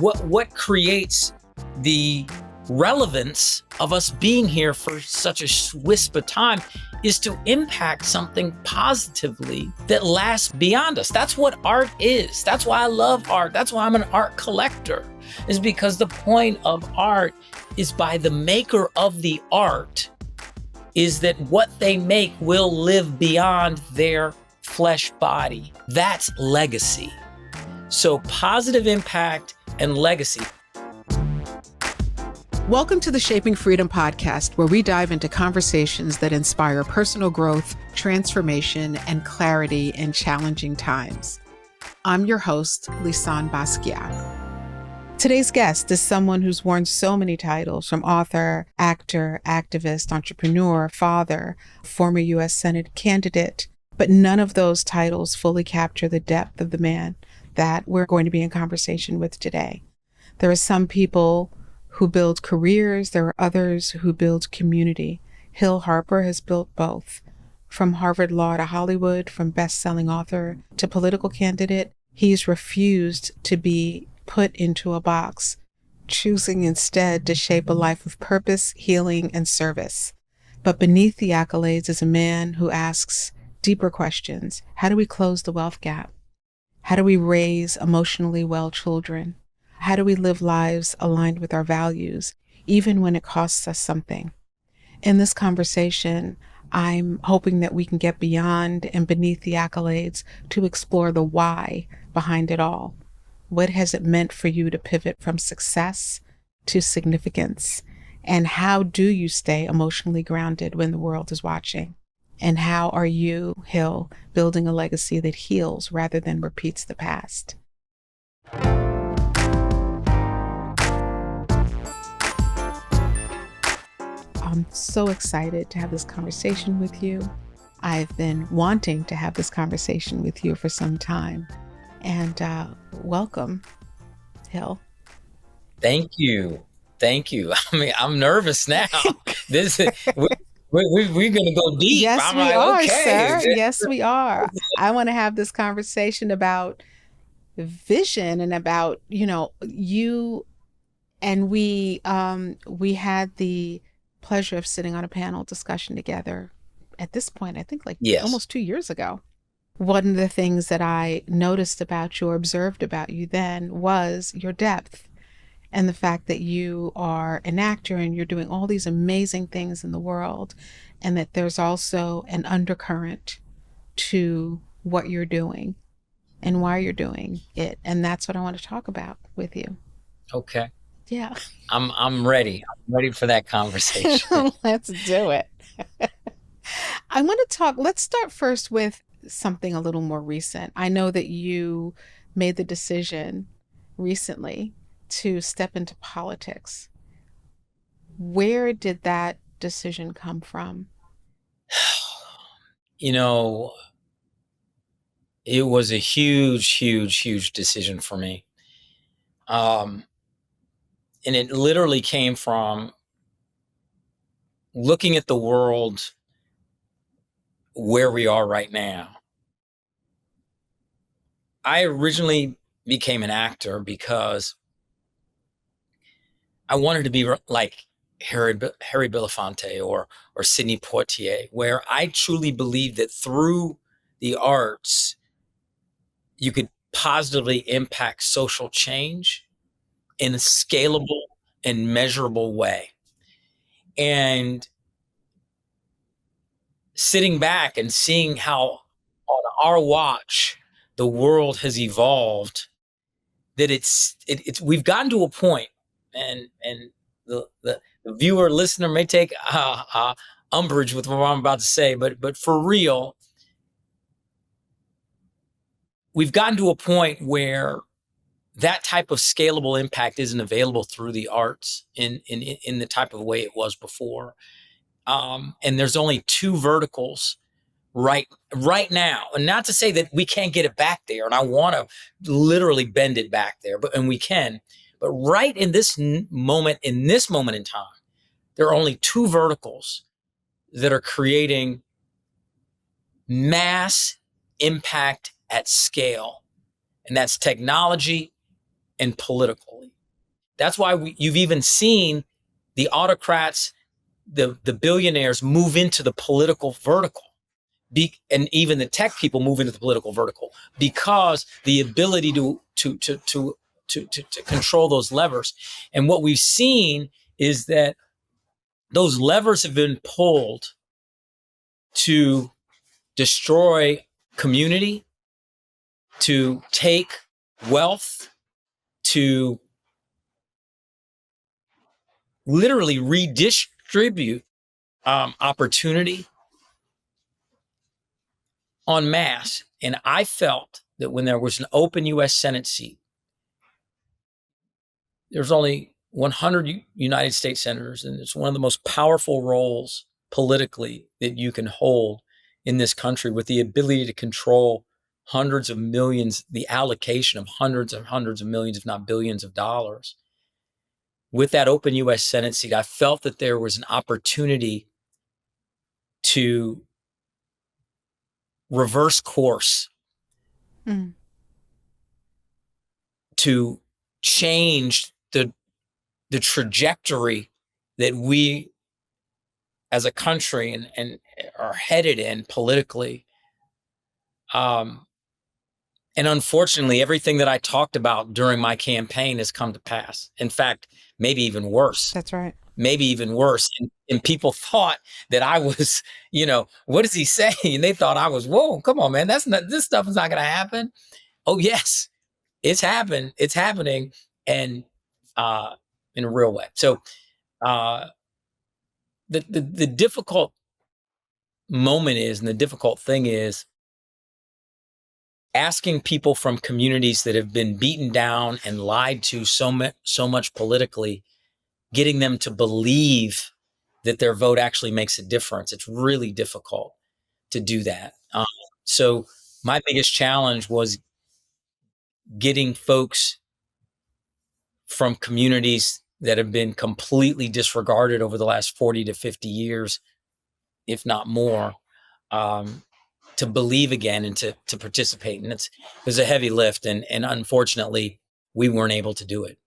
what creates the relevance of us being here for such a wisp of time is to impact something positively that lasts beyond us. That's what art is. That's why I love art. That's why I'm an art collector, is because the point of art is by the maker of the art is that what they make will live beyond their flesh body. That's legacy. So positive impact and legacy. Welcome to the Shaping Freedom podcast, where we dive into conversations that inspire personal growth, transformation, and clarity in challenging times. I'm your host, Lisane Basquiat. Today's guest is someone who's worn so many titles, from author, actor, activist, entrepreneur, father, former U.S. Senate candidate, but none of those titles fully capture the depth of the man that we're going to be in conversation with today. There are some people who build careers, there are others who build community. Hill Harper has built both. From Harvard Law to Hollywood, from best-selling author to political candidate, he's refused to be put into a box, choosing instead to shape a life of purpose, healing, and service. But beneath the accolades is a man who asks deeper questions. How do we close the wealth gap? How do we raise emotionally well children? How do we live lives aligned with our values, even when it costs us something? In this conversation, I'm hoping that we can get beyond and beneath the accolades to explore the why behind it all. What has it meant for you to pivot from success to significance? And how do you stay emotionally grounded when the world is watching? And how are you, Hill, building a legacy that heals rather than repeats the past? I'm so excited to have this conversation with you. I've been wanting to have this conversation with you for some time. And welcome, Hill. Thank you. Thank you. I mean, I'm nervous now. This is, we're going to go deep. Yes, I'm we like, are, okay. sir. Yes, we are. I want to have this conversation about vision and about, you and we had the pleasure of sitting on a panel discussion together at this point, I think Yes. almost 2 years ago. One of the things that I noticed about you or observed about you then was your depth and the fact that you are an actor and you're doing all these amazing things in the world, and that there's also an undercurrent to what you're doing and why you're doing it. And that's what I want to talk about with you. Okay. Yeah. I'm ready. I'm ready for that conversation. Let's do it. I want to talk, let's start first with something a little more recent. I know that you made the decision recently to step into politics. Where did that decision come from? It was a huge decision for me. And it literally came from looking at the world where we are right now. I originally became an actor because I wanted to be like Harry Belafonte or Sidney Poitier, where I truly believed that through the arts, you could positively impact social change in a scalable and measurable way. And sitting back and seeing how on our watch the world has evolved, that it's we've gotten to a point, and the viewer listener may take umbrage with what I'm about to say, but for real, we've gotten to a point where that type of scalable impact isn't available through the arts in the type of way it was before. And there's only two verticals right now, and not to say that we can't get it back there, and I want to literally bend it back there, and we can, but right in this moment in time, there are only two verticals that are creating mass impact at scale, and that's technology and politically. That's why you've even seen the autocrats, the billionaires move into the political vertical. And even the tech people move into the political vertical, because the ability to control those levers. And what we've seen is that those levers have been pulled to destroy community, to take wealth, to literally redistribute opportunity en masse. And I felt that when there was an open U.S. Senate seat, there's only 100 United States senators, and it's one of the most powerful roles politically that you can hold in this country, with the ability to control hundreds of millions, the allocation of hundreds and hundreds of millions, if not billions of dollars. With that open U.S. Senate seat, I felt that there was an opportunity to reverse course, to change the trajectory that we as a country and are headed in politically. And unfortunately, everything that I talked about during my campaign has come to pass. In fact, maybe even worse. That's right. Maybe even worse. And people thought that I was, what is he saying? And they thought I was, whoa, come on, man. This stuff is not going to happen. Oh, yes, it's happened. It's happening. And in a real way. So the difficult moment is, and the difficult thing is, asking people from communities that have been beaten down and lied to so much politically, getting them to believe that their vote actually makes a difference. It's really difficult to do that. So my biggest challenge was getting folks from communities that have been completely disregarded over the last 40 to 50 years, if not more, to believe again and to participate. And it was a heavy lift. And unfortunately, we weren't able to do it.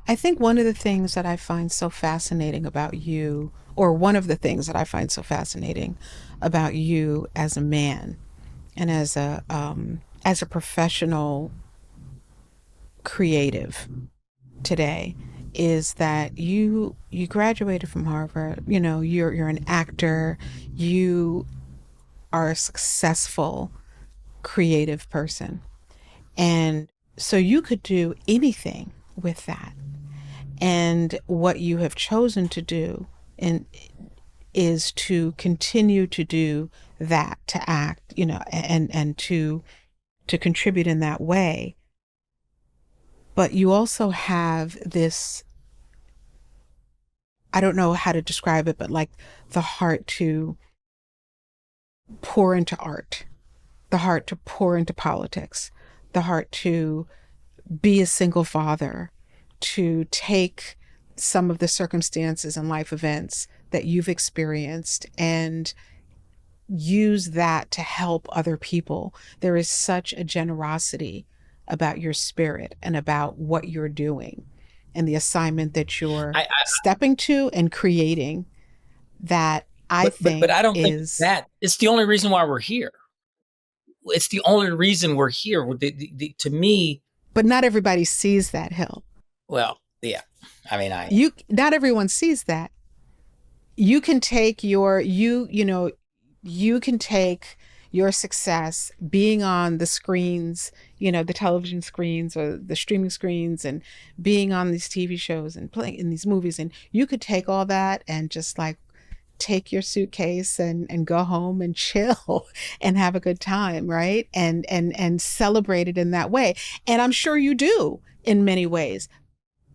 I think one of the things that I find so fascinating about you, or one of the things that I find so fascinating about you as a man and as a professional creative today, is that you graduated from Harvard. You're an actor. You are a successful creative person, and so you could do anything with that. And what you have chosen to do is to continue to do that, to act, and to contribute in that way. But you also have this, I don't know how to describe it, but like the heart to pour into art, the heart to pour into politics, the heart to be a single father, to take some of the circumstances and life events that you've experienced and use that to help other people. There is such a generosity about your spirit and about what you're doing and the assignment that you're stepping to and creating, that I think but I don't think that it's the only reason why we're here. It's the only reason we're here. To me. But not everybody sees that, Hill. Well, yeah. I mean, not everyone sees that. You can take you can take your success being on the screens, the television screens or the streaming screens, and being on these TV shows and playing in these movies. And you could take all that and just like take your suitcase and go home and chill and have a good time, right? And celebrate it in that way. And I'm sure you do in many ways.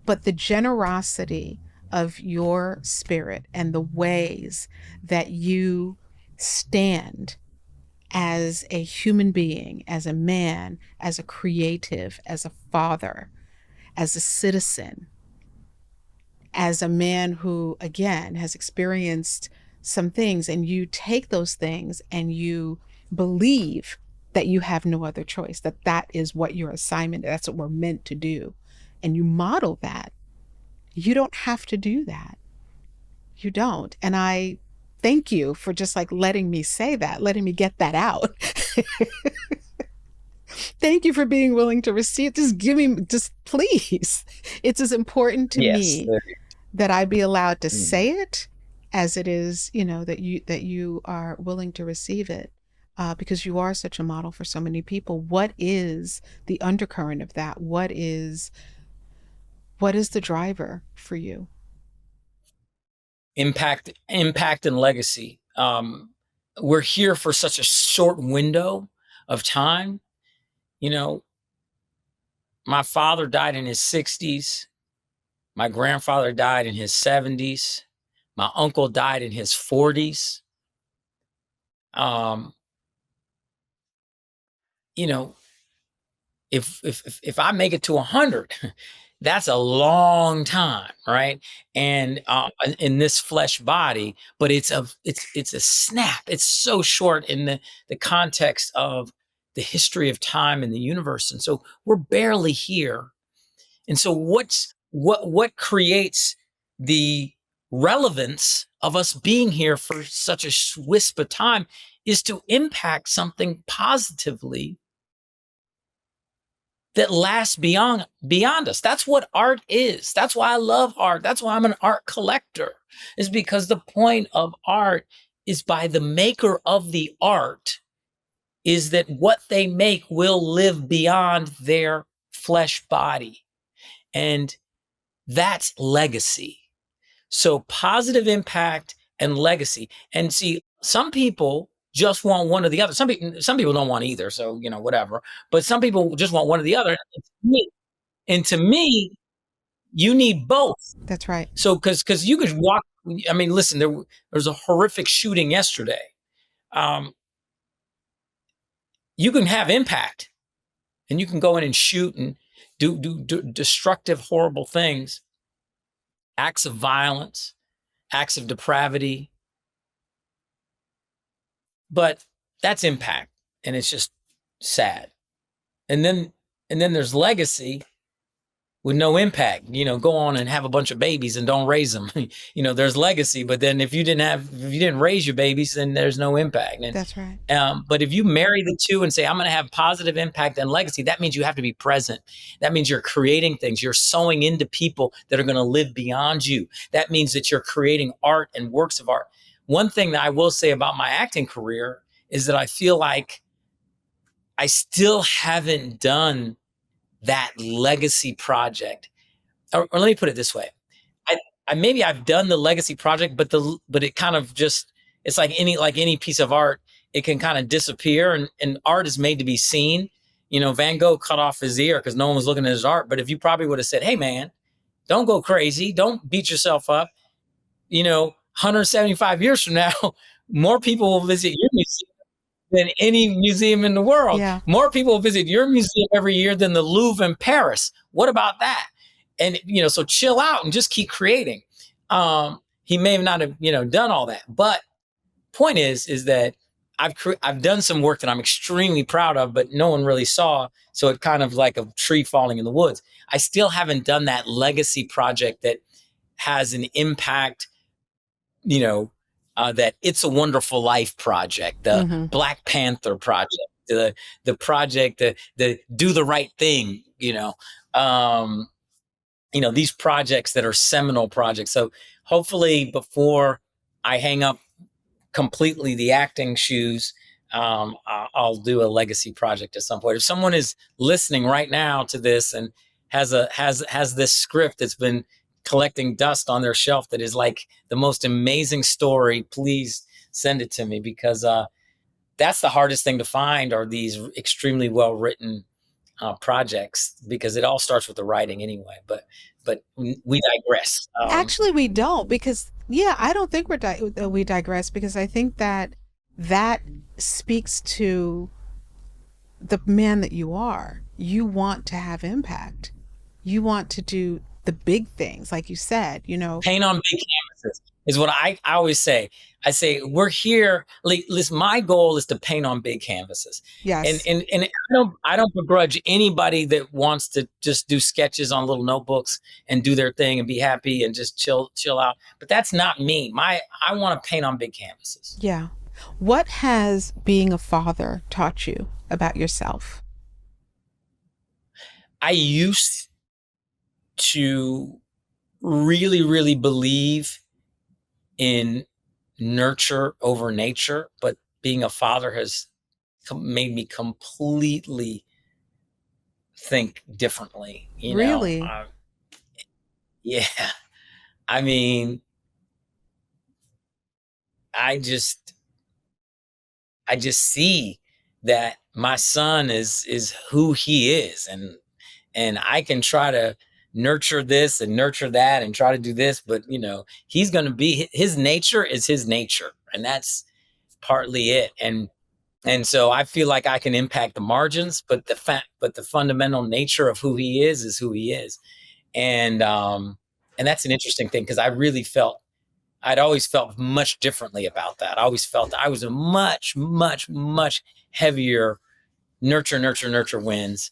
But the generosity of your spirit and the ways that you stand as a human being, as a man, as a creative, as a father, as a citizen, as a man who, again, has experienced some things, and you take those things and you believe that you have no other choice, that that is what your assignment, that's what we're meant to do. And you model that. You don't have to do that. You don't. And I thank you for just like letting me say that, letting me get that out. Thank you for being willing to receive. Just give me, just please. It's as important to Yes. me that I be allowed to Mhm. say it as it is, that you are willing to receive it, because you are such a model for so many people. What is the undercurrent of that? What is the driver for you? Impact and legacy. We're here for such a short window of time. You know, my father died in his 60s. My grandfather died in his 70s. My uncle died in his 40s. Um, you know, if I make it to 100, that's a long time, right? And in this flesh body, but it's a snap. It's so short in the context of the history of time and the universe, and so we're barely here. And so what creates the relevance of us being here for such a wisp of time is to impact something positively that lasts beyond us. That's what art is. That's why I love art. That's why I'm an art collector. Is because the point of art is by the maker of the art is that what they make will live beyond their flesh body. And that's legacy. So positive impact and legacy. And see, some people just want one or the other. Some people don't want either. So, whatever. But some people just want one or the other. And to me, you need both. That's right. So, because you could walk. I mean, listen, there was a horrific shooting yesterday. Um, you can have impact, and you can go in and shoot and do destructive, horrible things, acts of violence, acts of depravity, but that's impact, and it's just sad. And then there's legacy with no impact. Go on and have a bunch of babies and don't raise them. There's legacy, but then if you didn't raise your babies, then there's no impact. And That's right. but if you marry the two and say, I'm going to have positive impact and legacy, that means you have to be present. That means you're creating things. You're sowing into people that are going to live beyond you. That means that you're creating art and works of art. One thing that I will say about my acting career is that I feel like I still haven't done that legacy project. Or let me put it this way. Maybe I've done the legacy project, but it kind of just, it's like any piece of art, it can kind of disappear, and art is made to be seen. Van Gogh cut off his ear because no one was looking at his art. But if you probably would have said, hey man, don't go crazy, don't beat yourself up, 175 years from now, more people will visit your museum than any museum in the world. Yeah. More people visit your museum every year than the Louvre in Paris. What about that? And so chill out and just keep creating. He may not have done all that, but point is that I've done some work that I'm extremely proud of, but no one really saw. So it kind of like a tree falling in the woods. I still haven't done that legacy project that has an impact, that It's a Wonderful Life project, the Mm-hmm. Black Panther project, the project, the Do the Right Thing, these projects that are seminal projects. So hopefully before I hang up completely the acting shoes, I'll do a legacy project at some point. If someone is listening right now to this and has this script that's been collecting dust on their shelf that is like the most amazing story, please send it to me, because that's the hardest thing to find, are these extremely well written projects, because it all starts with the writing anyway. But we digress. Actually, we don't, because I don't think we digress, because I think that that speaks to the man that you are. You want to have impact. You want to do the big things, like you said. Paint on big canvases. is what I always say. I say we're here. Listen, my goal is to paint on big canvases, and Yes. and I don't begrudge anybody that wants to just do sketches on little notebooks and do their thing and be happy and just chill out. But that's not me. I want to paint on big canvases. Yeah. What has being a father taught you about yourself? I used to really believe in nurture over nature, but being a father has made me completely think differently. Really? Yeah. I mean, I just I just see that my son is who he is, and I can try to nurture this and nurture that and try to do this, but he's going to be his nature is his nature, and that's partly it. And so I feel like I can impact the margins, but the fundamental nature of who he is who he is. And that's an interesting thing because I'd always felt much differently about that. I always felt I was a much heavier nurture wins,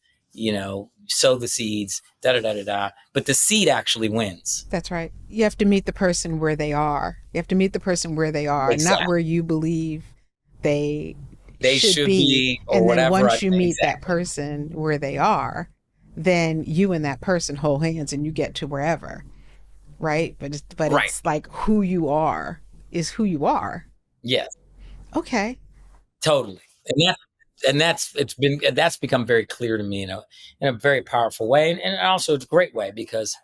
sow the seeds, da. But the seed actually wins. That's right. You have to meet the person where they are. You have to meet the person where they are, not Exactly. where you believe they should be or And then whatever. once you meet that Exactly. person where they are, then you and that person hold hands and you get to wherever, right? But Right. it's like who you are is who you are. Yes. Okay. Totally. That's become very clear to me, in a very powerful way, and also it's a great way because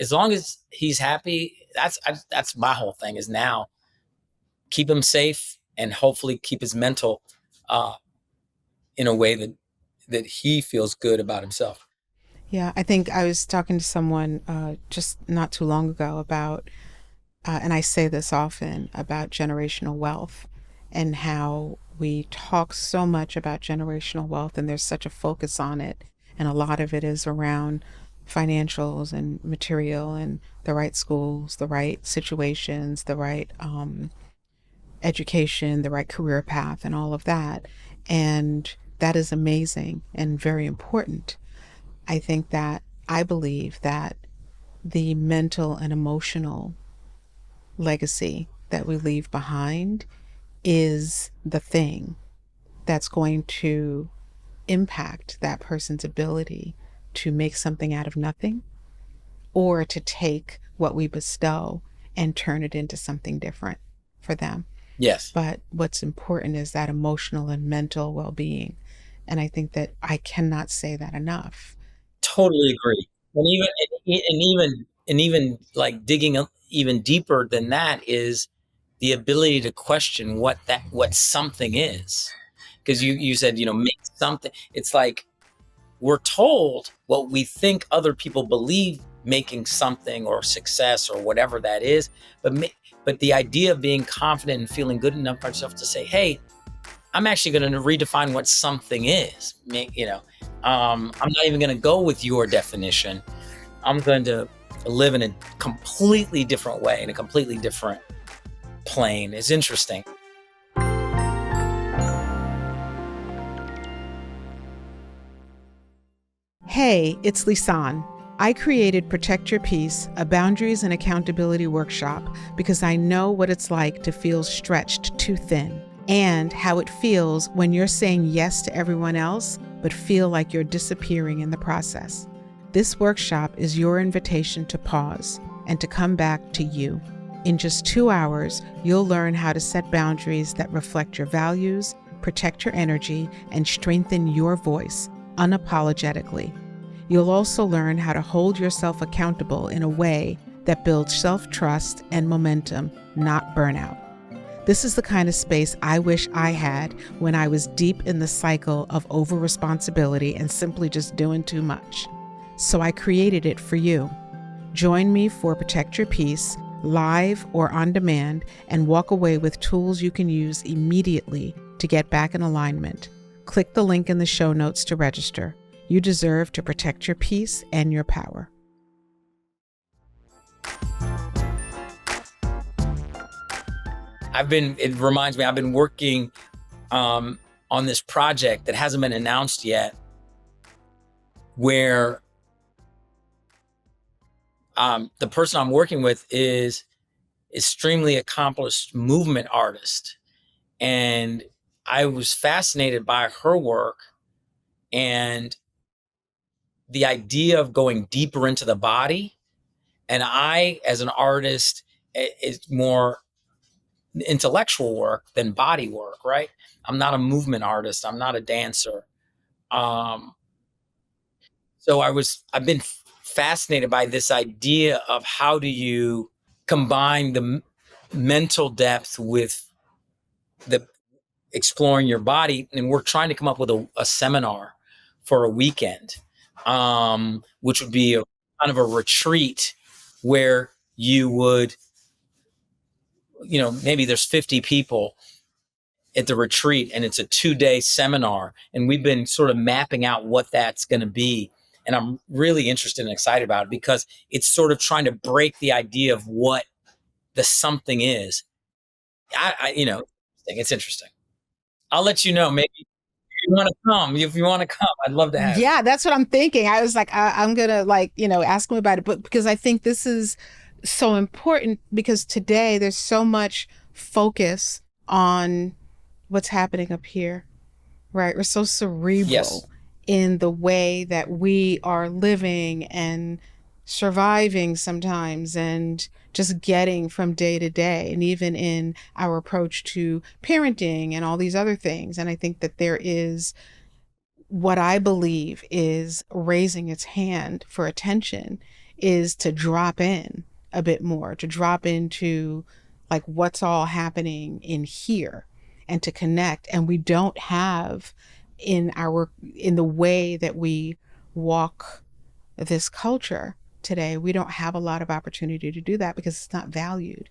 as long as he's happy, that's my whole thing is now keep him safe and hopefully keep his mental in a way that he feels good about himself. Yeah, I think I was talking to someone just not too long ago about, and I say this often, about generational wealth and how we talk so much about generational wealth and there's such a focus on it. And a lot of it is around financials and material and the right schools, the right situations, the right education, the right career path, and all of that. And that is amazing and very important. I believe that the mental and emotional legacy that we leave behind is the thing that's going to impact that person's ability to make something out of nothing or to take what we bestow and turn it into something different for them. Yes. But what's important is that emotional and mental well-being. And I think that I cannot say that enough. Totally agree. And even like digging even deeper than that is the ability to question what something is. Because you said, make something. It's like we're told what we think other people believe making something or success or whatever that is. But the idea of being confident and feeling good enough about yourself to say, hey, I'm actually going to redefine what something is. I'm not even going to go with your definition. I'm going to live in a completely different way, in a completely different plane. It's interesting. Hey, it's Lisane. I created Protect Your Peace, a boundaries and accountability workshop because I know what it's like to feel stretched too thin and how it feels when you're saying yes to everyone else but feel like you're disappearing in the process. This workshop is your invitation to pause and to come back to you. In just 2 hours, you'll learn how to set boundaries that reflect your values, protect your energy, and strengthen your voice unapologetically. You'll also learn how to hold yourself accountable in a way that builds self-trust and momentum, not burnout. This is the kind of space I wish I had when I was deep in the cycle of over-responsibility and simply just doing too much. So I created it for you. Join me for Protect Your Peace, live or on demand, and walk away with tools you can use immediately to get back in alignment. Click the link in the show notes to register. You deserve to protect your peace and your power. it reminds me, I've been working on this project that hasn't been announced yet, where the person I'm working with is extremely accomplished movement artist. And I was fascinated by her work and the idea of going deeper into the body. And I, as an artist, is more intellectual work than body work, right? I'm not a movement artist. I'm not a dancer. Um, so I've been fascinated by this idea of how do you combine the mental depth with the exploring your body. And we're trying to come up with a seminar for a weekend, which would be a kind of a retreat where you would, maybe there's 50 people at the retreat and it's a 2-day seminar. And we've been sort of mapping out what that's going to be. And I'm really interested and excited about it because it's sort of trying to break the idea of what the something is. It's interesting. I'll let you know. Maybe you want to come, if you want to come, I'd love to have you. Yeah, that's what I'm thinking. I was like, I'm gonna ask him about it, but because I think this is so important because today there's so much focus on what's happening up here, right? We're so Yes. cerebral in the way that we are living and surviving sometimes and just getting from day to day, and even in our approach to parenting and all these other things. And I think that there is what I believe is raising its hand for attention is to drop in a bit more, to drop into like what's all happening in here and to connect. And we don't have in the way that we walk this culture today, we don't have a lot of opportunity to do that because it's not valued.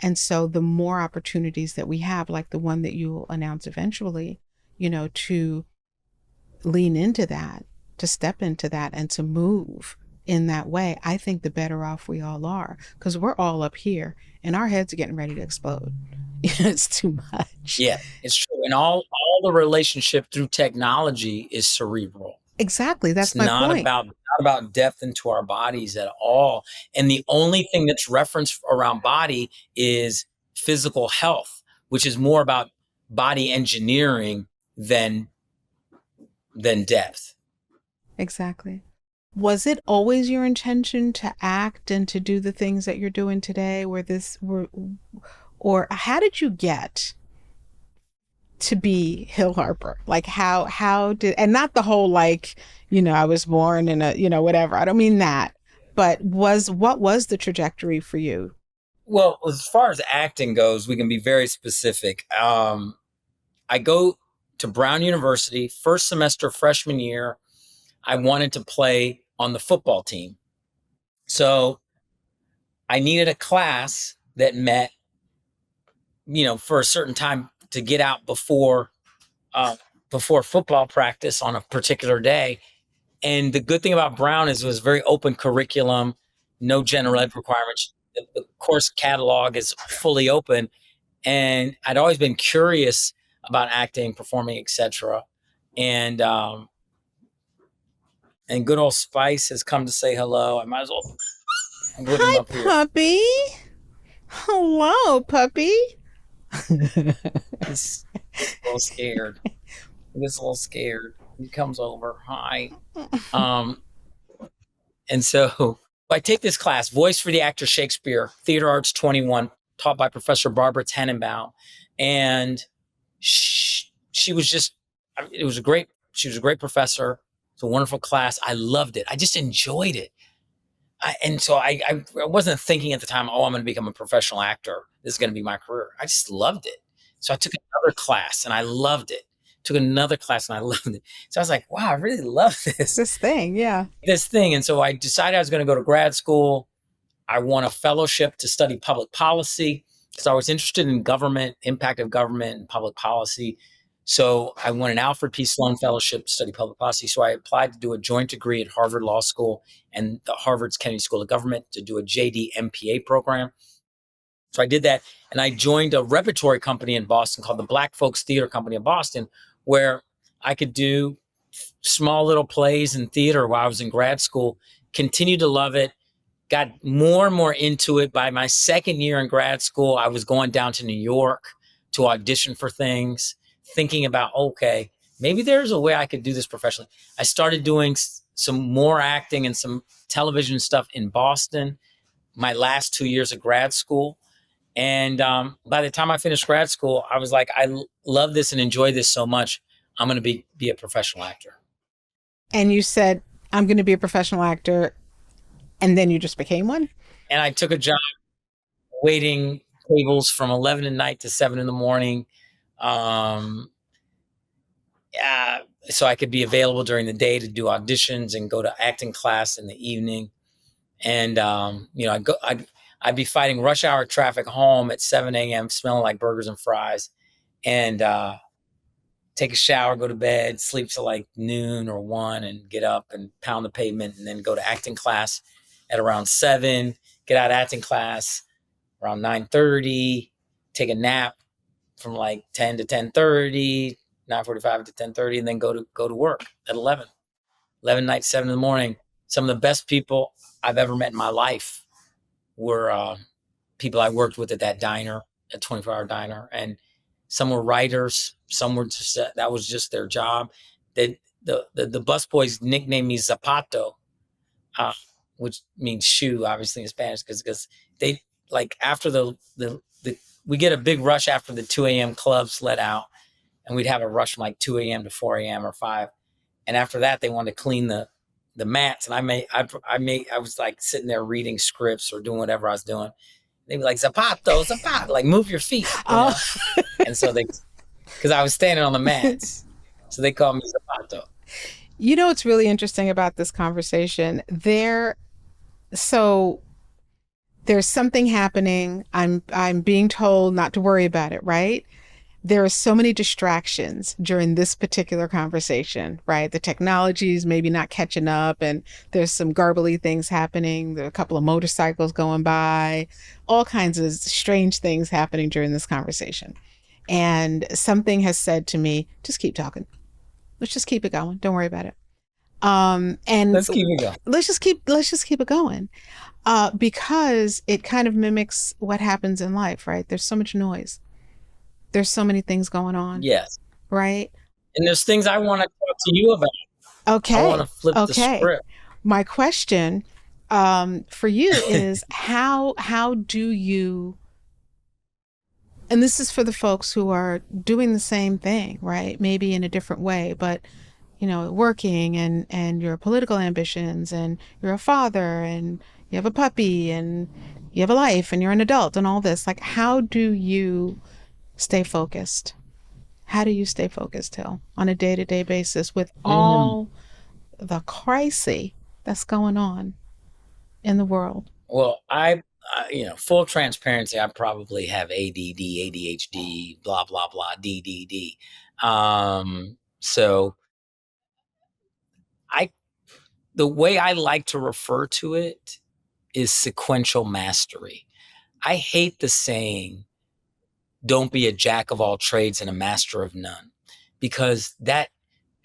And so the more opportunities that we have, like the one that you'll announce eventually, to lean into that, to step into that, and to move in that way, I think the better off we all are, because we're all up here and our heads are getting ready to explode. It's too much. Yeah, it's true. And all the relationship through technology is cerebral. Exactly. It's That's my not point. about depth into our bodies at all. And the only thing that's referenced around body is physical health, which is more about body engineering than depth. Exactly. Was it always your intention to act and to do the things that you're doing today, or how did you get to be Hill Harper? Like how did, and not the whole like, I was born in a, whatever. I don't mean that, but what was the trajectory for you? Well, as far as acting goes, we can be very specific. I go to Brown University, first semester freshman year. I wanted to play on the football team. So I needed a class that met, for a certain time to get out before football practice on a particular day. And the good thing about Brown is it was very open curriculum, no general ed requirements. The course catalog is fully open. And I'd always been curious about acting, performing, etc. And good old Spice has come to say hello. I might as well put him Hi, up here. puppy. Hello, puppy. He's a little scared. He gets a little scared. He comes over. Hi. Um, and so I take this class, Voice for the Actor Shakespeare, Theater Arts 21, taught by Professor Barbara Tenenbaum. And she was just, she was a great professor. It's a wonderful class. I loved it. I just enjoyed it. I wasn't thinking at the time, oh, I'm going to become a professional actor. This is going to be my career. I just loved it. So I took another class and I loved it. Took another class and I loved it. So I was like, wow, I really love this. This thing, yeah. This thing. And so I decided I was going to go to grad school. I won a fellowship to study public policy because I was interested in government, impact of government and public policy. So I won an Alfred P. Sloan Fellowship to study public policy. So I applied to do a joint degree at Harvard Law School and the Harvard's Kennedy School of Government to do a JD MPA program. So I did that, and I joined a repertory company in Boston called the Black Folks Theater Company of Boston, where I could do small little plays in theater while I was in grad school. Continued to love it. Got more and more into it. By my second year in grad school, I was going down to New York to audition for things, thinking about, okay, maybe there's a way I could do this professionally. I started doing some more acting and some television stuff in Boston my last 2 years of grad school. And by the time I finished grad school, I was like, love this and enjoy this so much. I'm going to be a professional actor. And you said, I'm going to be a professional actor. And then you just became one? And I took a job waiting tables from 11 at night to 7 in the morning. So I could be available during the day to do auditions and go to acting class in the evening. And, I'd be fighting rush hour traffic home at 7 a.m., smelling like burgers and fries, and take a shower, go to bed, sleep till like noon or 1, and get up and pound the pavement, and then go to acting class at around 7, get out of acting class around 9:30, take a nap from like 10 to 10:30, 9:45 to 10:30, and then go to work at 11 nights, 7 in the morning. Some of the best people I've ever met in my life were people I worked with at that diner, a 24-hour diner, and some were writers, some were just that was just their job. The busboys nicknamed me Zapato, which means shoe, obviously in Spanish, because they like after the we get a big rush after the 2 a.m. clubs let out, and we'd have a rush from like 2 a.m. to 4 a.m. or 5, and after that they wanted to clean the mats, and I was like sitting there reading scripts or doing whatever I was doing. They'd be like, Zapato, like move your feet, know? And so because I was standing on the mats, so they called me Zapato. You know what's really interesting about this conversation? So there's something happening. I'm being told not to worry about it, right? There are so many distractions during this particular conversation, right? The technology's maybe not catching up, and there's some garbly things happening. There are a couple of motorcycles going by, all kinds of strange things happening during this conversation. And something has said to me, just keep talking. Let's just keep it going. Don't worry about it. And let's keep it going. Let's just keep it going. Because it kind of mimics what happens in life, right? There's so much noise. There's so many things going on. Yes. Right? And there's things I want to talk to you about. Okay. I want to flip the script. My question for you is how do you, and this is for the folks who are doing the same thing, right? Maybe in a different way, but working and your political ambitions, and you're a father, and you have a puppy, and you have a life, and you're an adult, and all this. Like, how do you stay focused? How do you stay focused, Hill, on a day-to-day basis with all the crisis that's going on in the world? Well, I full transparency, I probably have ADD, ADHD, blah, blah, blah, DDD. So the way I like to refer to it is sequential mastery. I hate the saying, don't be a jack of all trades and a master of none, because that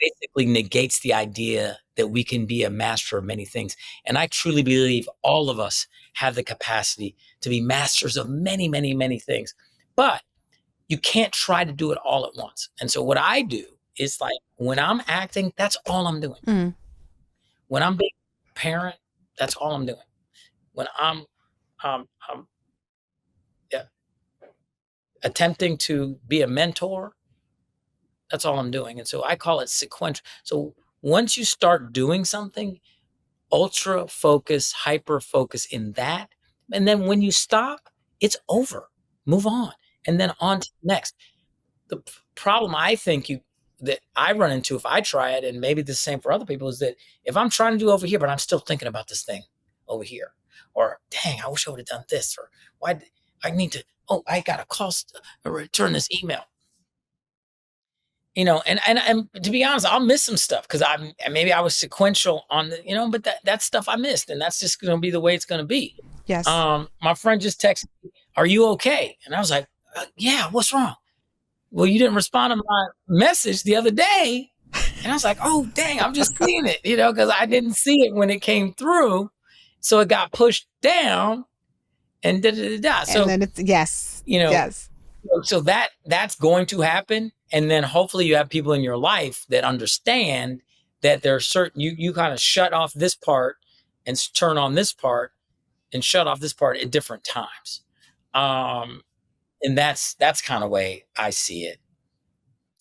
basically negates the idea that we can be a master of many things. And I truly believe all of us have the capacity to be masters of many, many, many things. But you can't try to do it all at once. And so what I do is, like, when I'm acting, that's all I'm doing. Mm. When I'm being a parent, that's all I'm doing. When I'm attempting to be a mentor, that's all I'm doing. And so I call it sequential. So once you start doing something, ultra focus, hyper focus in that, and then when you stop, it's over. Move on, and then on to the next. The problem I think that I run into if I try it, and maybe the same for other people, is that if I'm trying to do over here, but I'm still thinking about this thing over here, or dang, I wish I would have done this, or why I need to, I got to return this email. And to be honest, I'll miss some stuff because maybe I was sequential on the, but that stuff I missed, and that's just going to be the way it's going to be. Yes. My friend just texted me, are you okay? And I was like, yeah, what's wrong? Well, you didn't respond to my message the other day. And I was like, oh, dang, I'm just seeing it, because I didn't see it when it came through. So it got pushed down and da da da da. And So, then it's, yes, you know, yes. so that's going to happen. And then hopefully you have people in your life that understand that there are certain, you kind of shut off this part and turn on this part and shut off this part at different times. And that's kind of way I see it.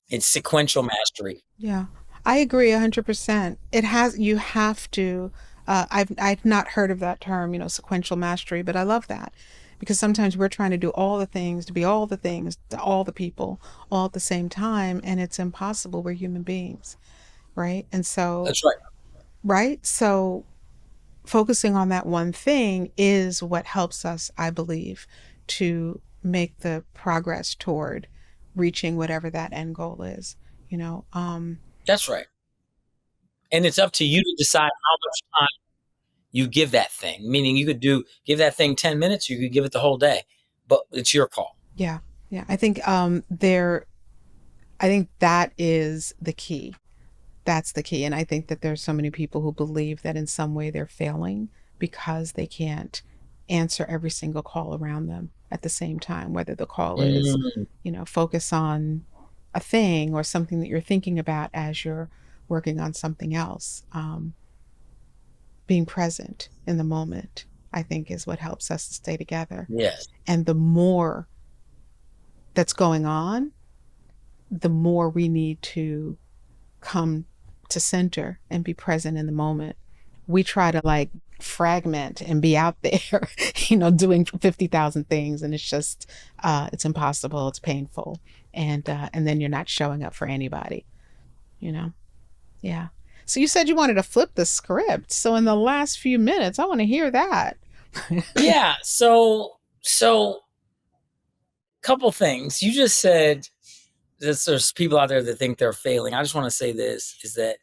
It's sequential mastery. Yeah, I agree 100%. You have to, I've not heard of that term, sequential mastery, but I love that because sometimes we're trying to do all the things, to be all the things, to all the people, all at the same time, and it's impossible. We're human beings, right? And so, That's right. right? So focusing on that one thing is what helps us, I believe, to make the progress toward reaching whatever that end goal is, you know. That's right. And it's up to you to decide how much time you give that thing. Meaning you could give that thing 10 minutes, you could give it the whole day, but it's your call. Yeah. Yeah. I think I think that is the key. That's the key. And I think that there's so many people who believe that in some way they're failing because they can't answer every single call around them at the same time, whether the call is, Mm, focus on a thing or something that you're thinking about as you're working on something else. Being present in the moment, I think, is what helps us to stay together. yes. And the more that's going on, the more we need to come to center and be present in the moment. We try to like fragment and be out there, doing 50,000 things, and it's just it's impossible. It's painful, and then you're not showing up for anybody. Yeah. So you said you wanted to flip the script. So in the last few minutes, I want to hear that. Yeah. So couple things. You just said that there's people out there that think they're failing. I just want to say this is that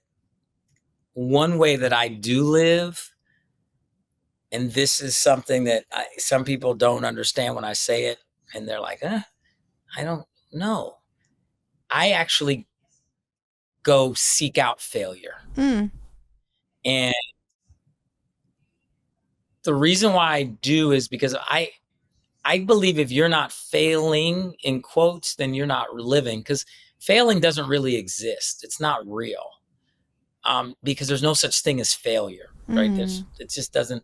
one way that I do live, and this is something that some people don't understand when I say it, and they're like, I don't know. I actually go seek out failure. Mm, And the reason why I do is because I believe if you're not failing in quotes, then you're not living, because failing doesn't really exist. It's not real. Because there's no such thing as failure, right? It just doesn't,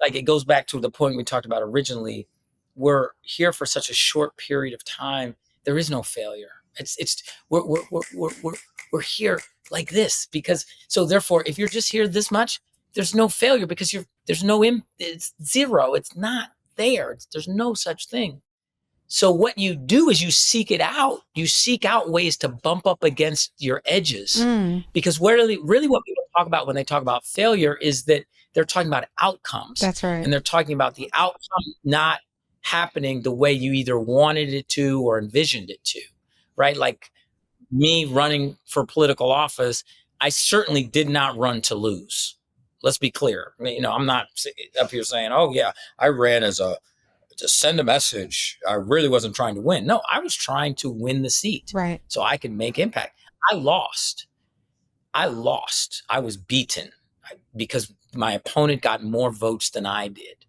like, it goes back to the point we talked about originally. We're here for such a short period of time. There is no failure. It's we're here like this because, so therefore, if you're just here this much, there's no failure because it's zero. It's not there. There's no such thing. So what you do is you seek it out. You seek out ways to bump up against your edges, because really what people talk about when they talk about failure is that they're talking about outcomes. that's right. And they're talking about the outcome not happening the way you either wanted it to or envisioned it to, right? Like me running for political office, I certainly did not run to lose. Let's be clear. I'm not up here saying, oh yeah, I ran to send a message. I really wasn't trying to win. No, I was trying to win the seat, Right. so I could make impact. I lost. I was beaten because my opponent got more votes than I did.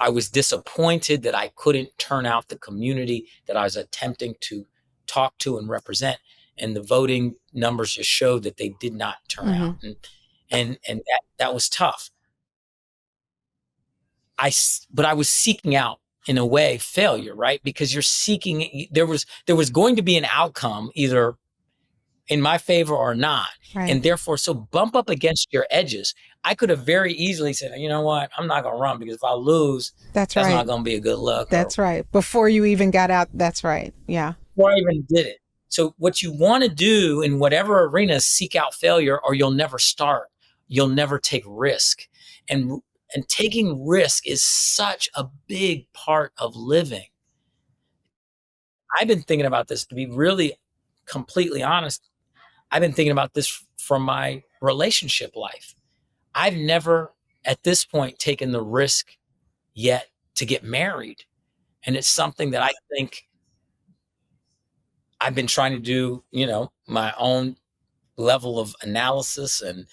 I was disappointed that I couldn't turn out the community that I was attempting to talk to and represent. And the voting numbers just showed that they did not turn out. And that was tough. But I was seeking out, in a way, failure, right? Because you're seeking, there was going to be an outcome either in my favor or not. Right. And therefore, so bump up against your edges. I could have very easily said, you know what, I'm not going to run because if I lose, that's right, not right. going to be a good look. That's right. Before you even got out. That's right. Yeah. Before I even did it. So what you want to do in whatever arena is seek out failure, or you'll never start. You'll never take risk. And taking risk is such a big part of living. I've been thinking about this, to be really completely honest. I've been thinking about this from my relationship life. I've never, at this point, taken the risk yet to get married. And it's something that I think I've been trying to do, my own level of analysis and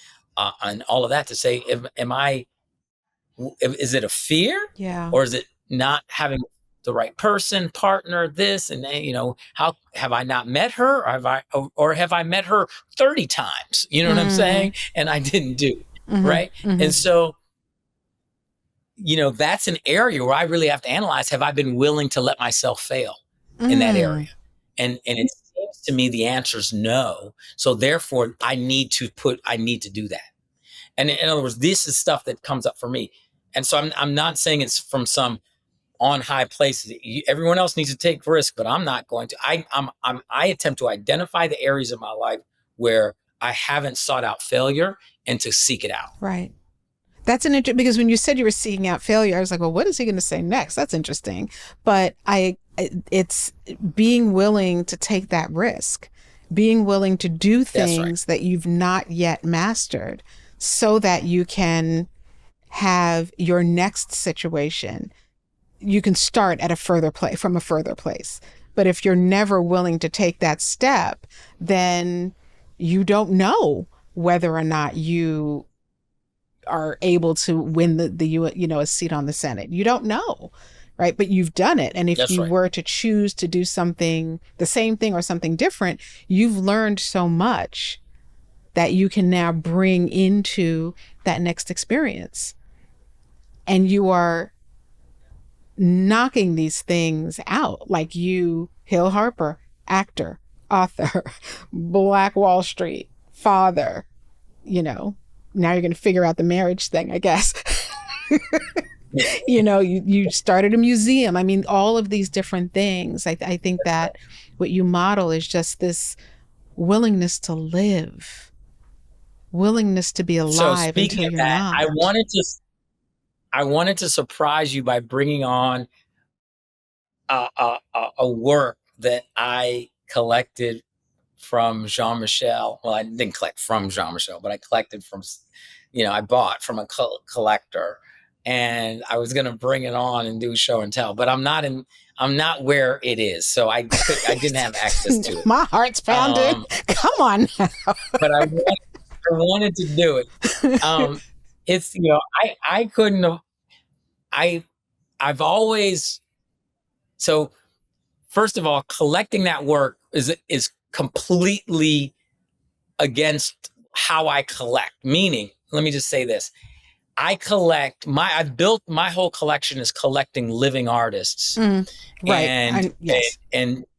all of that to say, is it a fear? Yeah. Or is it not having the right person, partner, this, and then, how have I not met her? Or have I met her 30 times? You know what I'm saying? And I didn't do it. Right. And so, that's an area where I really have to analyze, have I been willing to let myself fail in that area? And it seems to me the answer is no. So therefore I need to do that. And in other words, this is stuff that comes up for me. And so I'm not saying it's from some on high places. Everyone else needs to take risk, but I'm not going to. I attempt to identify the areas of my life where I haven't sought out failure and to seek it out. Right. That's an interesting, because when you said you were seeking out failure, I was like, well, what is he going to say next? That's interesting. But it's being willing to take that risk, being willing to do things that you've not yet mastered so that you can have your next situation. You can start at from a further place. But if you're never willing to take that step, then you don't know whether or not you are able to win a seat on the Senate. You don't know, right? But you've done it. And if you were to choose to do something, the same thing or something different, you've learned so much that you can now bring into that next experience. And you are knocking these things out, like you, Hill Harper, actor, author, Black Wall Street, father, now you're going to figure out the marriage thing, I guess. You started a museum. I mean, all of these different things. I think that what you model is just this willingness to live, willingness to be alive until you're not. I wanted to surprise you by bringing on a work that I collected from Jean-Michel. Well, I didn't collect from Jean-Michel, but I collected from, I bought from a collector, and I was going to bring it on and do show and tell, but I'm not where it is. So I didn't have access to it. My heart's pounding. Come on now. But I wanted to do it. It's, I couldn't have, I've always, so first of all, collecting that work is completely against how I collect. Meaning, let me just say this. I've built my whole collection is collecting living artists. Right. And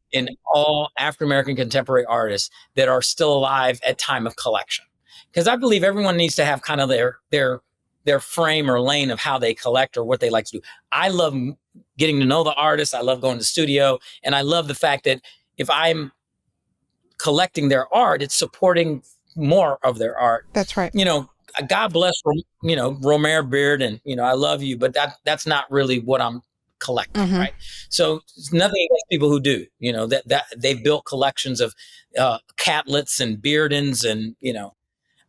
all African-American contemporary artists that are still alive at time of collection. Because I believe everyone needs to have kind of their frame or lane of how they collect or what they like to do. I love getting to know the artist. I love going to the studio. And I love the fact that if I'm collecting their art, it's supporting more of their art. That's right. God bless, Romare Beard, and, I love you, but that's not really what I'm collecting, right? So it's nothing against people who do, that they've built collections of catlets and Beardens and,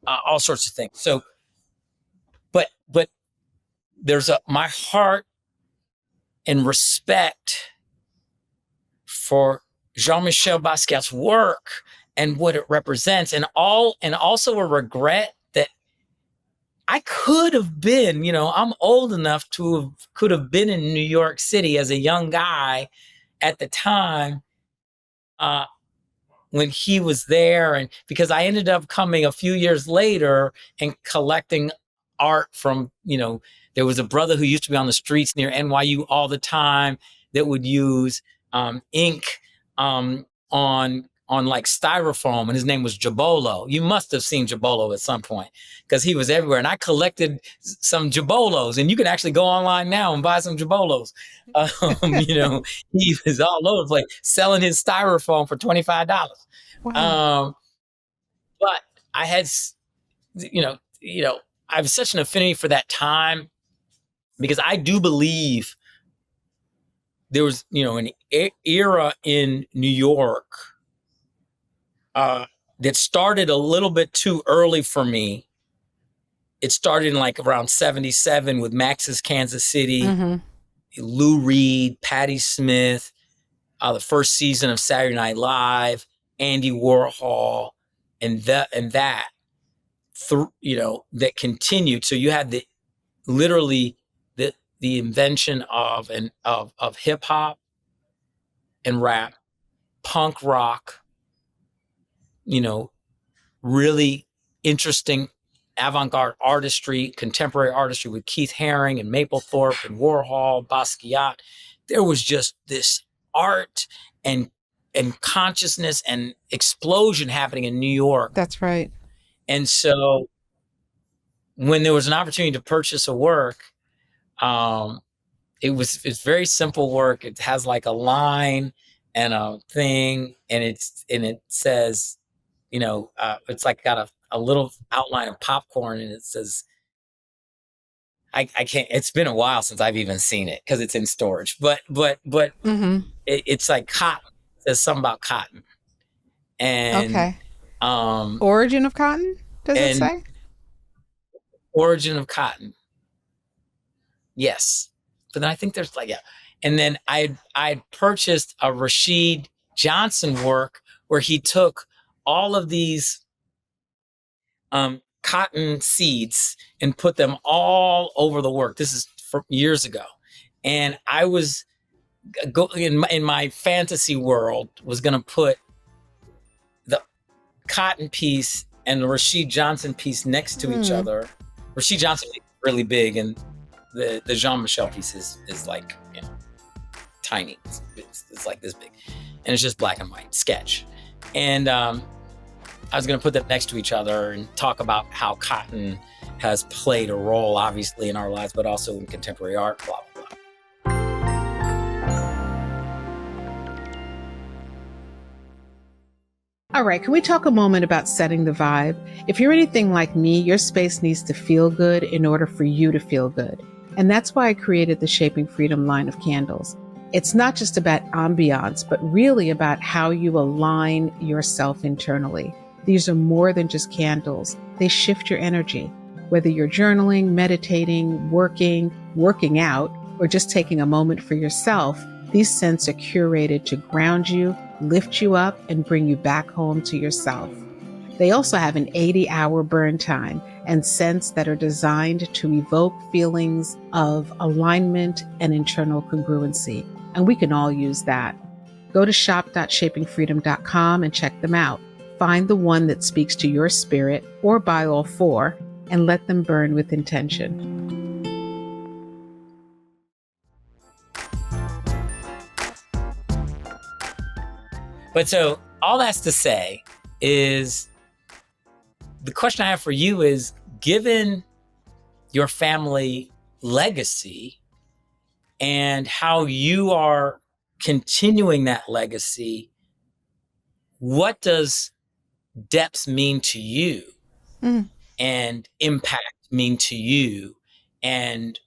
all sorts of things. So, but there's my heart and respect for Jean-Michel Basquiat's work and what it represents, and also a regret that I could have been, I'm old enough could have been in New York City as a young guy at the time when he was there, and because I ended up coming a few years later and collecting art from, there was a brother who used to be on the streets near NYU all the time that would use ink on like styrofoam, and his name was Jabolo. You must have seen Jabolo at some point because he was everywhere. And I collected some Jabolos, and you can actually go online now and buy some Jabolos. He was all over the place selling his styrofoam for $25. Wow. But I had, I have such an affinity for that time because I do believe there was, an era in New York that started a little bit too early for me. It started in like around 77 with Max's Kansas City, Lou Reed, Patti Smith, the first season of Saturday Night Live, Andy Warhol, and that that continued. So you had literally the invention of hip hop and rap, punk rock, really interesting avant-garde artistry, contemporary artistry with Keith Haring and Mapplethorpe and Warhol, Basquiat. There was just this art and consciousness and explosion happening in New York. That's right. And so when there was an opportunity to purchase a work, it's very simple work. It has like a line and a thing, and it says, it's like got a little outline of popcorn, and it says, I can't. It's been a while since I've even seen it because it's in storage. But Mm-hmm. it's like cotton. It says something about cotton, and Okay. Origin of cotton, does it say? Origin of cotton. Yes, but then I think there's and then I purchased a Rashid Johnson work where he took all of these cotton seeds and put them all over the work. This is from years ago, and I was in my fantasy world was going to put the cotton piece and the Rashid Johnson piece next to each other. Rashid Johnson is really big, and the Jean-Michel piece is like tiny. It's like this big, and it's just black and white sketch. And I was going to put them next to each other and talk about how cotton has played a role, obviously, in our lives, but also in contemporary art, blah, blah, blah. All right, can we talk a moment about setting the vibe? If you're anything like me, your space needs to feel good in order for you to feel good. And that's why I created the Shaping Freedom line of candles. It's not just about ambiance, but really about how you align yourself internally. These are more than just candles. They shift your energy. Whether you're journaling, meditating, working out, or just taking a moment for yourself, these scents are curated to ground you, lift you up, and bring you back home to yourself. They also have an 80-hour burn time and scents that are designed to evoke feelings of alignment and internal congruency. And we can all use that. Go to shop.shapingfreedom.com and check them out. Find the one that speaks to your spirit, or buy all four, and let them burn with intention. But so all that's to say is, the question I have for you is, given your family legacy and how you are continuing that legacy, what does depth mean to you and impact mean to you? And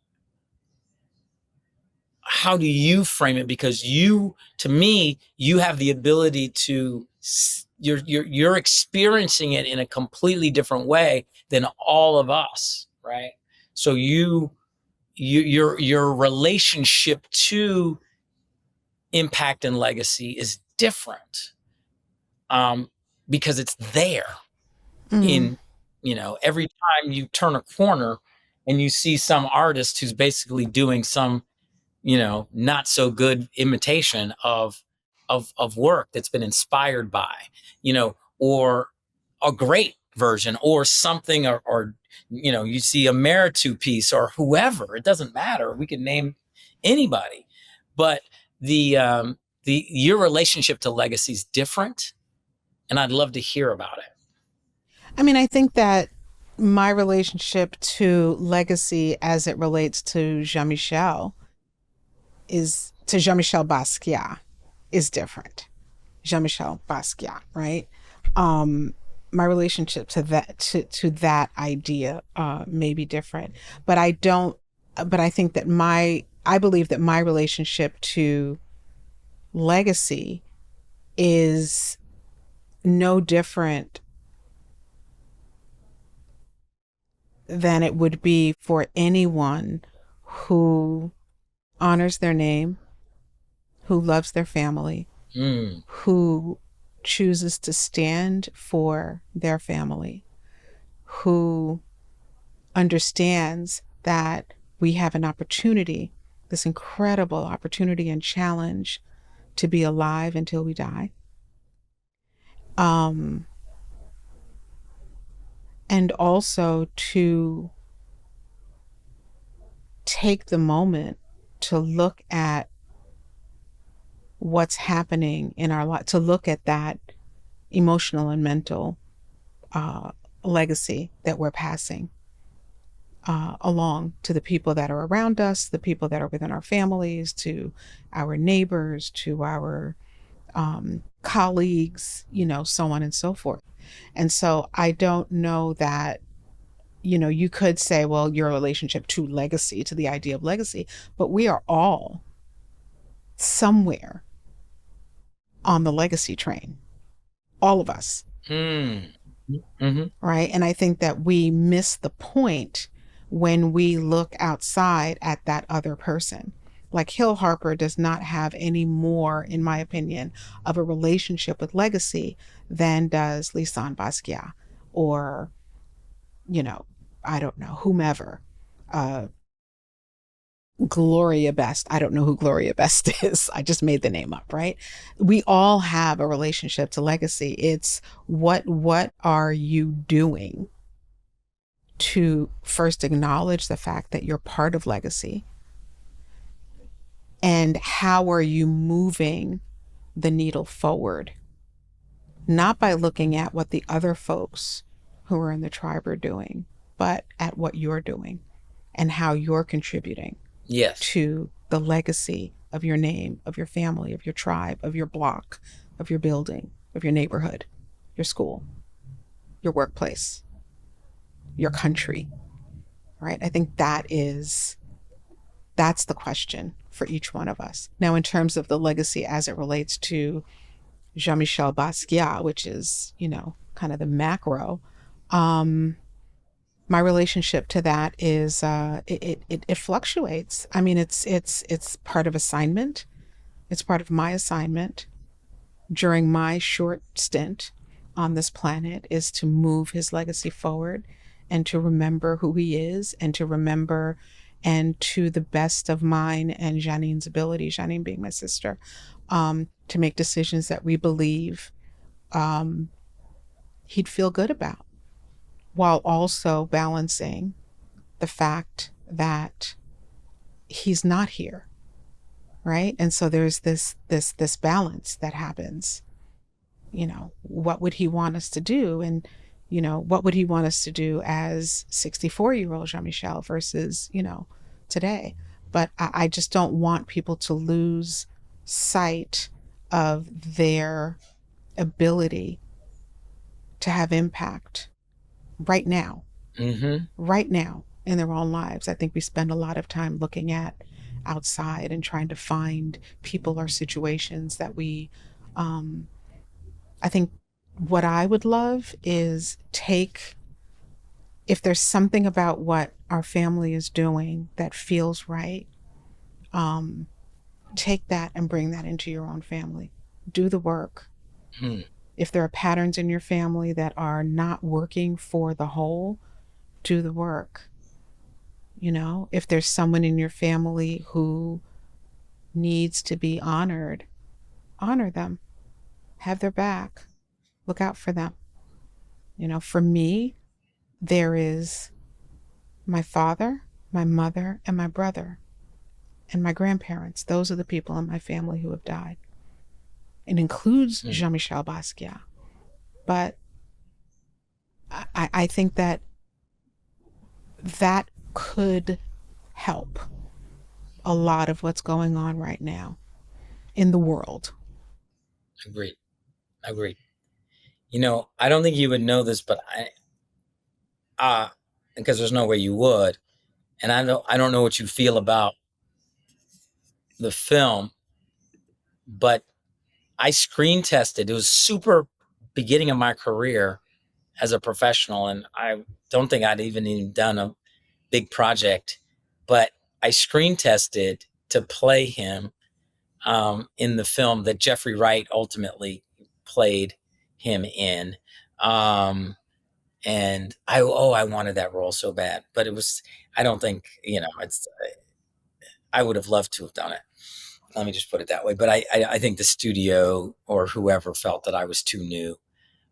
how do you frame it? Because to me, you have the ability to, you're experiencing it in a completely different way than all of us, right? So your relationship to impact and legacy is different, because it's there in, every time you turn a corner and you see some artist who's basically doing some, not so good imitation of work that's been inspired by, or a great version or something, or you see a Meritu piece or whoever, it doesn't matter. We can name anybody, but your relationship to legacy is different, and I'd love to hear about it. I mean, I think that my relationship to legacy as it relates to Jean-Michel Basquiat is different. Jean-Michel Basquiat, right? My relationship to that idea may be different, but I think that I believe that my relationship to legacy is no different than it would be for anyone who honors their name, who loves their family, Mm. who chooses to stand for their family, who understands that we have an opportunity, this incredible opportunity and challenge to be alive until we die. And also to take the moment to look at what's happening in our life, to look at that emotional and mental legacy that we're passing along to the people that are around us, the people that are within our families, to our neighbors, to our colleagues, so on and so forth. And so I don't know that, you could say, well, your relationship to legacy, to the idea of legacy, but we are all somewhere on the legacy train, all of us. Mm. Mm-hmm. Right. And I think that we miss the point when we look outside at that other person. Like Hill Harper does not have any more, in my opinion, of a relationship with legacy than does Lisane Basquiat or, I don't know, whomever. Gloria Best. I don't know who Gloria Best is. I just made the name up, right? We all have a relationship to legacy. It's what are you doing to first acknowledge the fact that you're part of legacy, and how are you moving the needle forward, not by looking at what the other folks who are in the tribe are doing, but at what you're doing and how you're contributing Yes. to the legacy of your name, of your family, of your tribe, of your block, of your building, of your neighborhood, your school, your workplace, your country, right? I think that's the question for each one of us. Now, in terms of the legacy as it relates to Jean-Michel Basquiat, which is, kind of the macro, my relationship to that is it fluctuates. I mean, it's part of assignment. It's part of my assignment during my short stint on this planet is to move his legacy forward and to remember who he is and to remember, and to the best of mine and Janine's ability, Janine being my sister, to make decisions that we believe he'd feel good about, while also balancing the fact that he's not here, right? And so there's this balance that happens. What would he want us to do? And, what would he want us to do as 64-year-old Jean-Michel versus, today? But I just don't want people to lose sight of their ability to have impact right now, right now in their own lives. I think we spend a lot of time looking at outside and trying to find people or situations that we, I think what I would love is if there's something about what our family is doing that feels right, take that and bring that into your own family. Do the work. If there are patterns in your family that are not working for the whole, do the work. If there's someone in your family who needs to be honored, honor them, have their back, look out for them. For me, there is my father, my mother, and my brother, and my grandparents. Those are the people in my family who have died. It includes Jean-Michel Basquiat. But I think that could help a lot of what's going on right now in the world. Agreed. I don't think you would know this, but because there's no way you would, and I don't know what you feel about the film, but I screen tested. It was super beginning of my career as a professional, and I don't think I'd even done a big project, but I screen tested to play him in the film that Jeffrey Wright ultimately played him in. And I wanted that role so bad, but I don't think, I would have loved to have done it. Let me just put it that way. But I think the studio or whoever felt that I was too new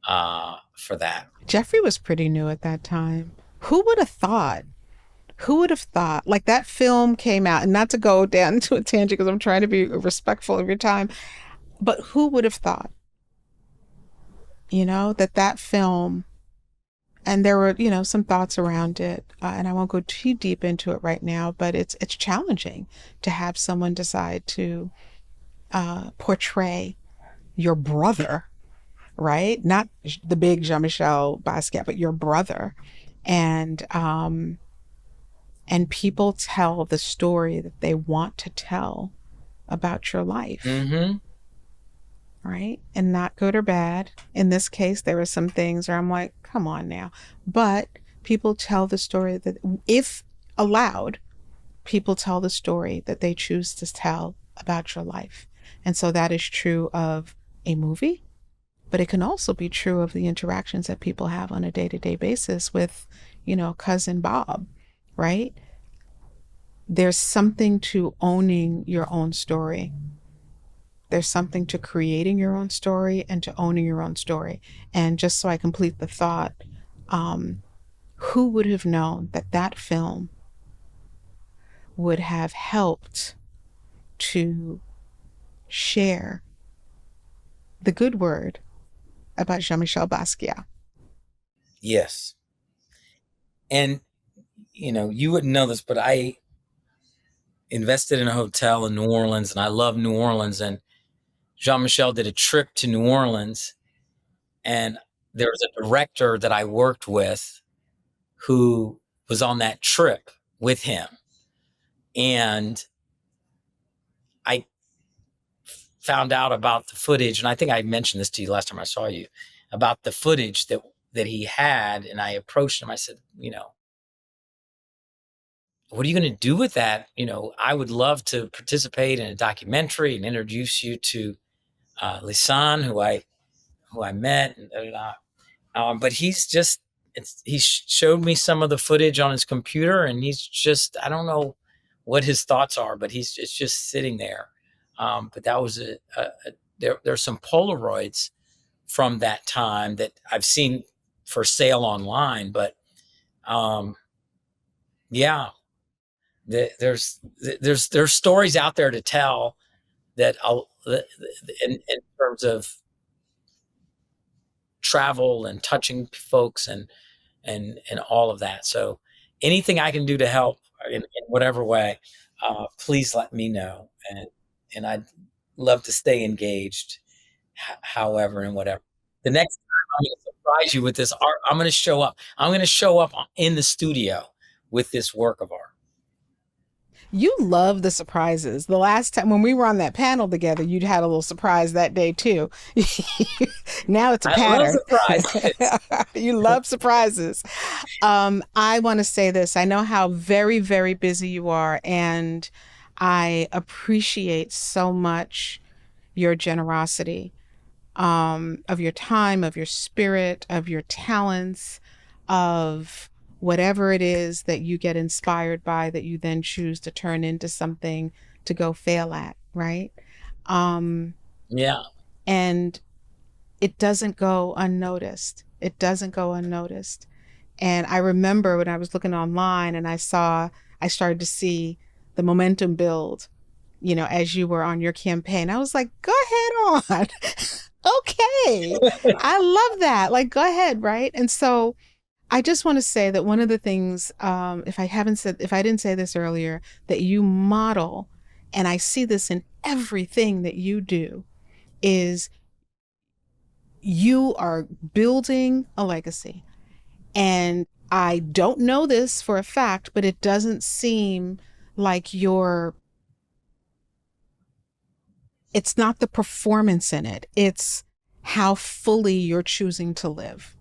for that. Jeffrey was pretty new at that time. Who would have thought? Who would have thought? Like, that film came out, and not to go down to a tangent because I'm trying to be respectful of your time, but who would have thought, that film, and there were, some thoughts around it, and I won't go too deep into it right now, but it's challenging to have someone decide to portray your brother, right? Not the big Jean-Michel Basquiat, but your brother. And people tell the story that they want to tell about your life. Mm-hmm. Right? And not good or bad. In this case, there were some things where I'm like, come on now. But people tell the story that, if allowed, people tell the story that they choose to tell about your life. And so that is true of a movie, but it can also be true of the interactions that people have on a day-to-day basis with, cousin Bob, right? There's something to owning your own story. There's something to creating your own story and to owning your own story. And just so I complete the thought, who would have known that that film would have helped to share the good word about Jean-Michel Basquiat? Yes. And, you wouldn't know this, but I invested in a hotel in New Orleans, and I love New Orleans. And Jean-Michel did a trip to New Orleans, and there was a director that I worked with who was on that trip with him. And I found out about the footage, and I think I mentioned this to you last time I saw you, about the footage that he had. And I approached him. I said, what are you going to do with that? I would love to participate in a documentary and introduce you to Lisane, who I met. And, but he showed me some of the footage on his computer, and he's just, I don't know what his thoughts are, but it's just sitting there. But that was there's some Polaroids from that time that I've seen for sale online, but yeah, there's stories out there to tell that in terms of travel and touching folks and all of that. So anything I can do to help in whatever way, please let me know. And I'd love to stay engaged, however and whatever. The next time I'm going to surprise you with this art. I'm going to show up. I'm going to show up in the studio with this work of art. You love the surprises. The last time when we were on that panel together, you'd had a little surprise that day too. Now it's a pattern. I love surprises. You love surprises. I want to say this. I know how very, very busy you are, and I appreciate so much your generosity, of your time, of your spirit, of your talents, of whatever it is that you get inspired by that you then choose to turn into something to go fail at, right? Yeah. And it doesn't go unnoticed. It doesn't go unnoticed. And I remember when I was looking online and I started to see the momentum build, as you were on your campaign. I was like, go ahead on. Okay. I love that. Like, go ahead, right? And so I just want to say that one of the things, if I didn't say this earlier, that you model, and I see this in everything that you do, is you are building a legacy. And I don't know this for a fact, but it doesn't seem like it's not the performance in it. It's how fully you're choosing to live.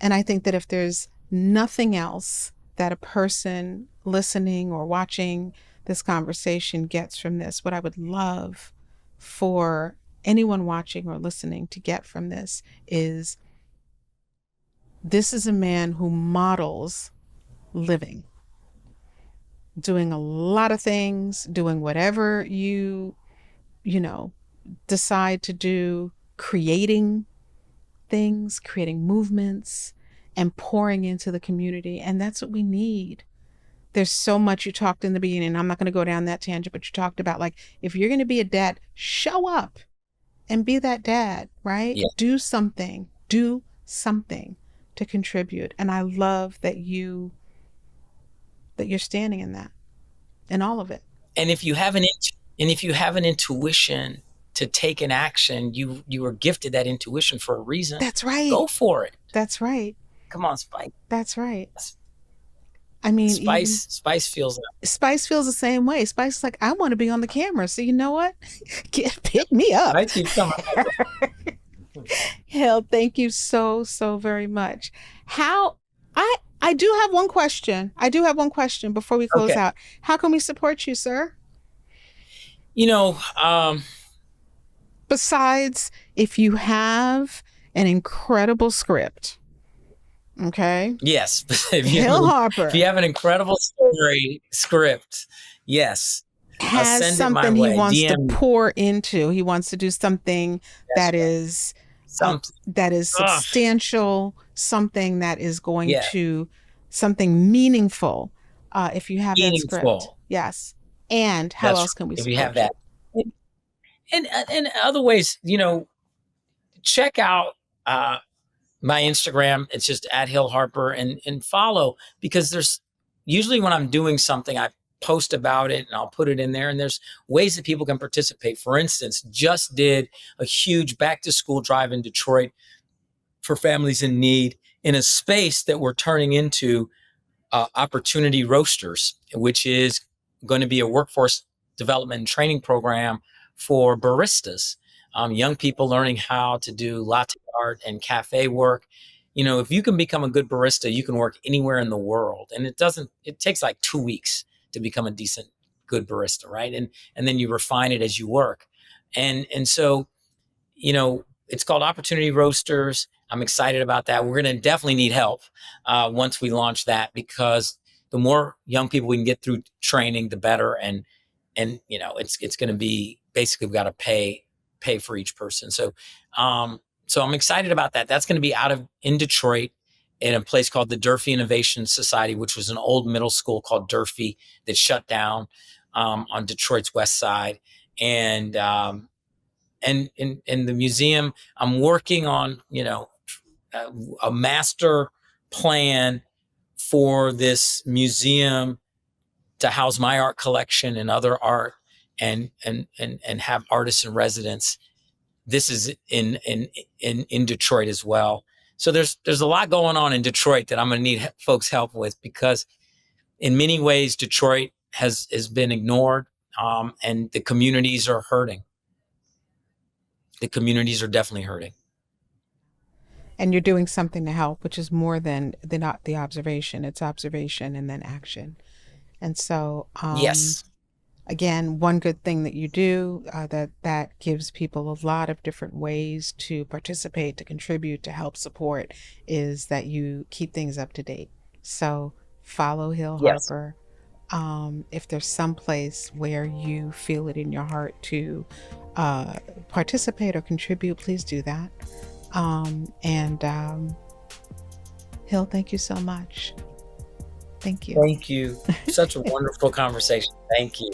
And I think that if there's nothing else that a person listening or watching this conversation gets from this, what I would love for anyone watching or listening to get from this is a man who models living, doing a lot of things, doing whatever you decide to do, creating things, creating movements, and pouring into the community. And that's what we need. There's so much. You talked in the beginning, I'm not going to go down that tangent, but you talked about, like, if you're going to be a dad, show up and be that dad, right? Yeah. Do something to contribute. And I love that you're standing in that, in all of it. And if you have an intuition to take an action, you were gifted that intuition for a reason. That's right. Go for it. That's right. Come on, Spice. That's right. I mean, Spice feels the same way. Spice is like, I want to be on the camera. So you know what? Pick me up. Spice keeps coming. Hill, thank you so very much. I do have one question. Before we close out. How can we support you, sir? Besides, if you have an incredible script. Okay. Yes. Hill Harper. If you have an incredible script, yes. Has something he wants to pour into. He wants to do something that is substantial, something that is going to something meaningful. If you have that script. Yes. And how else can we support if you have that? And other ways, check out my Instagram. It's just @HillHarper and follow, because there's usually when I'm doing something, I post about it and I'll put it in there, and there's ways that people can participate. For instance, just did a huge back to school drive in Detroit for families in need in a space that we're turning into Opportunity Roasters, which is going to be a workforce development and training program for baristas, young people learning how to do latte art and cafe work. If you can become a good barista, you can work anywhere in the world. And it takes like 2 weeks to become a decent, good barista, right? And then you refine it as you work. And so, it's called Opportunity Roasters. I'm excited about that. We're going to definitely need help once we launch that, because the more young people we can get through training, the better. And it's going to be basically, we've got to pay for each person. So I'm excited about that. That's going to be in Detroit in a place called the Durfee Innovation Society, which was an old middle school called Durfee that shut down on Detroit's west side. And in the museum, I'm working on, a master plan for this museum to house my art collection and other art and have artists in residence. This is in Detroit as well. So there's a lot going on in Detroit that I'm going to need folks' help with, because in many ways Detroit has been ignored, and the communities are hurting. The communities are definitely hurting. And you're doing something to help, which is more than not the observation. It's observation and then action. And so, yes. Again, one good thing that you do that gives people a lot of different ways to participate, to contribute, to help support, is that you keep things up to date. So follow Hill Harper. If there's some place where you feel it in your heart to participate or contribute, please do that. Hill, thank you so much. Thank you. Thank you. Such a wonderful conversation. Thank you.